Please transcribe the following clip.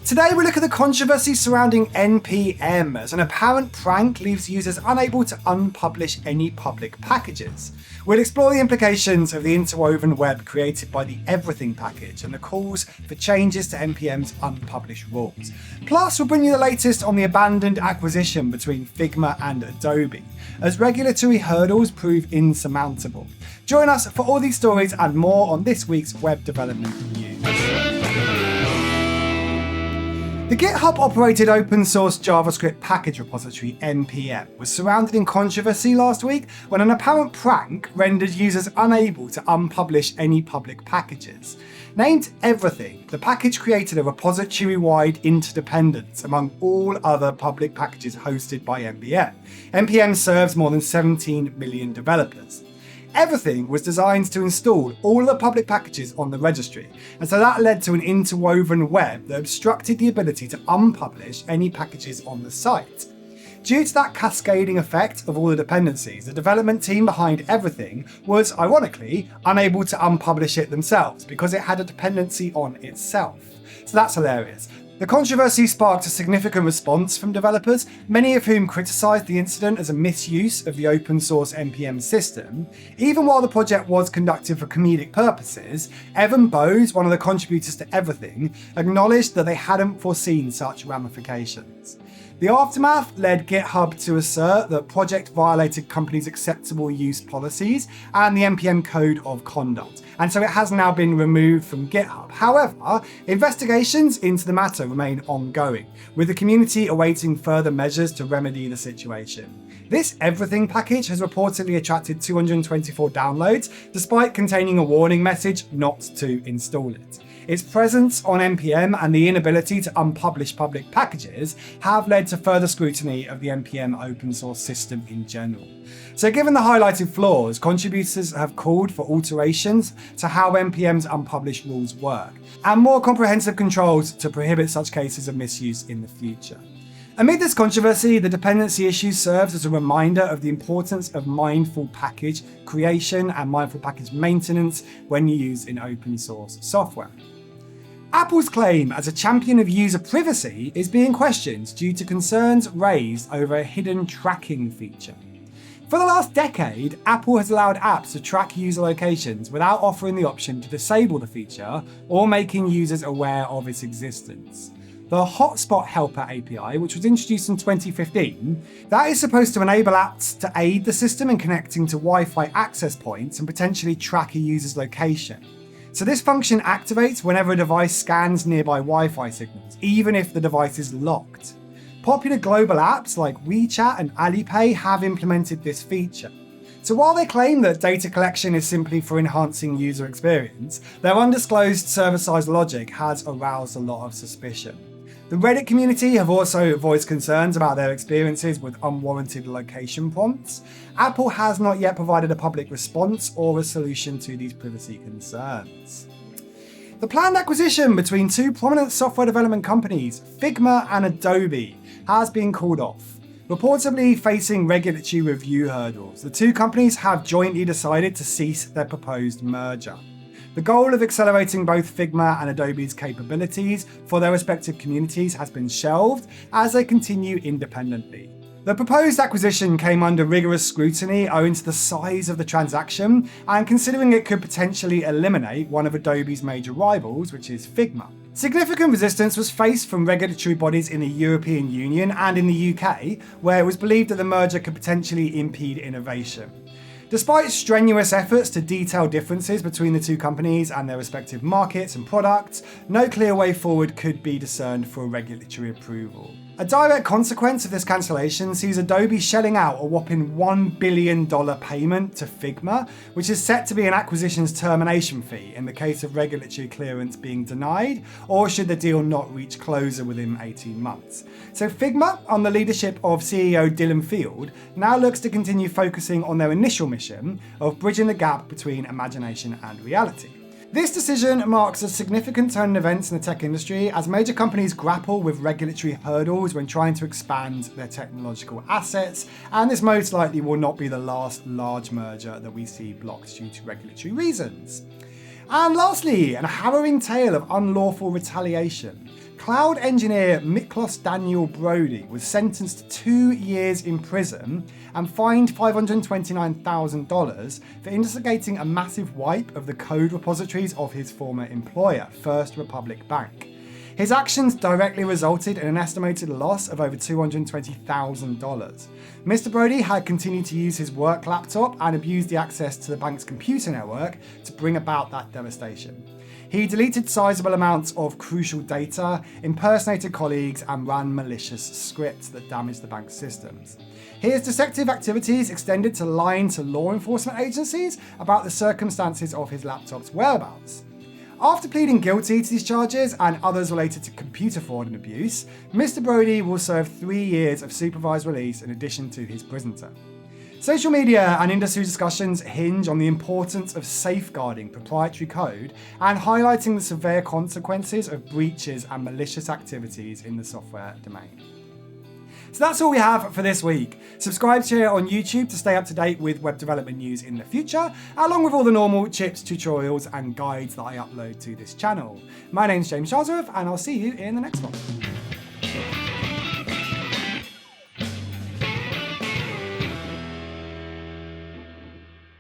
Today we look at the controversy surrounding NPM, as an apparent prank leaves users unable to unpublish any public packages. We'll explore the implications of the interwoven web created by the Everything package and the calls for changes to NPM's unpublished rules. Plus, we'll bring you the latest on the abandoned acquisition between Figma and Adobe, as regulatory hurdles prove insurmountable. Join us for all these stories and more on this week's Web Development News. The GitHub-operated open-source JavaScript package repository NPM was surrounded in controversy last week when an apparent prank rendered users unable to unpublish any public packages. Named Everything, the package created a repository-wide interdependence among all other public packages hosted by NPM. NPM serves more than 17 million developers. Everything was designed to install all of the public packages on the registry, and so that led to an interwoven web that obstructed the ability to unpublish any packages on the site. Due to that cascading effect of all the dependencies, the development team behind Everything was, ironically, unable to unpublish it themselves because it had a dependency on itself. So that's hilarious. The controversy sparked a significant response from developers, many of whom criticised the incident as a misuse of the open source NPM system. Even while the project was conducted for comedic purposes, Evan Bowes, one of the contributors to Everything, acknowledged that they hadn't foreseen such ramifications. The aftermath led GitHub to assert that the project violated company's acceptable use policies and the NPM code of conduct, and so it has now been removed from GitHub. However, investigations into the matter remain ongoing, with the community awaiting further measures to remedy the situation. This Everything package has reportedly attracted 224 downloads, despite containing a warning message not to install it. Its presence on NPM and the inability to unpublish public packages have led to further scrutiny of the NPM open source system in general. So given the highlighted flaws, contributors have called for alterations to how NPM's unpublished rules work, and more comprehensive controls to prohibit such cases of misuse in the future. Amid this controversy, the dependency issue serves as a reminder of the importance of mindful package creation and mindful package maintenance when used in open source software. Apple's claim as a champion of user privacy is being questioned due to concerns raised over a hidden tracking feature. For the last decade, Apple has allowed apps to track user locations without offering the option to disable the feature or making users aware of its existence. The Hotspot Helper API, which was introduced in 2015, that is supposed to enable apps to aid the system in connecting to Wi-Fi access points and potentially track a user's location. So this function activates whenever a device scans nearby Wi-Fi signals, even if the device is locked. Popular global apps like WeChat and Alipay have implemented this feature. So while they claim that data collection is simply for enhancing user experience, their undisclosed server-side logic has aroused a lot of suspicion. The Reddit community have also voiced concerns about their experiences with unwarranted location prompts. Apple has not yet provided a public response or a solution to these privacy concerns. The planned acquisition between two prominent software development companies, Figma and Adobe, has been called off. Reportedly facing regulatory review hurdles, the two companies have jointly decided to cease their proposed merger. The goal of accelerating both Figma and Adobe's capabilities for their respective communities has been shelved as they continue independently. The proposed acquisition came under rigorous scrutiny owing to the size of the transaction and considering it could potentially eliminate one of Adobe's major rivals, which is Figma. Significant resistance was faced from regulatory bodies in the European Union and in the UK, where it was believed that the merger could potentially impede innovation. Despite strenuous efforts to detail differences between the two companies and their respective markets and products, no clear way forward could be discerned for regulatory approval. A direct consequence of this cancellation sees Adobe shelling out a whopping $1 billion payment to Figma, which is set to be an acquisition's termination fee in the case of regulatory clearance being denied, or should the deal not reach closure within 18 months. So Figma, on the leadership of CEO Dylan Field, now looks to continue focusing on their initial mission of bridging the gap between imagination and reality. This decision marks a significant turn in events in the tech industry as major companies grapple with regulatory hurdles when trying to expand their technological assets, and this most likely will not be the last large merger that we see blocked due to regulatory reasons. And lastly, a harrowing tale of unlawful retaliation. Cloud engineer Miklos Daniel Brody was sentenced to 2 years in prison and fined $529,000 for instigating a massive wipe of the code repositories of his former employer, First Republic Bank. His actions directly resulted in an estimated loss of over $220,000. Mr. Brody had continued to use his work laptop and abused the access to the bank's computer network to bring about that devastation. He deleted sizable amounts of crucial data, impersonated colleagues, and ran malicious scripts that damaged the bank's systems. His deceptive activities extended to lying to law enforcement agencies about the circumstances of his laptop's whereabouts. After pleading guilty to these charges and others related to computer fraud and abuse, Mr. Brody will serve 3 years of supervised release in addition to his prison term. Social media and industry discussions hinge on the importance of safeguarding proprietary code and highlighting the severe consequences of breaches and malicious activities in the software domain. So that's all we have for this week. Subscribe here on YouTube to stay up to date with web development news in the future, along with all the normal tips, tutorials, and guides that I upload to this channel. My name's James Charlesworth, and I'll see you in the next one.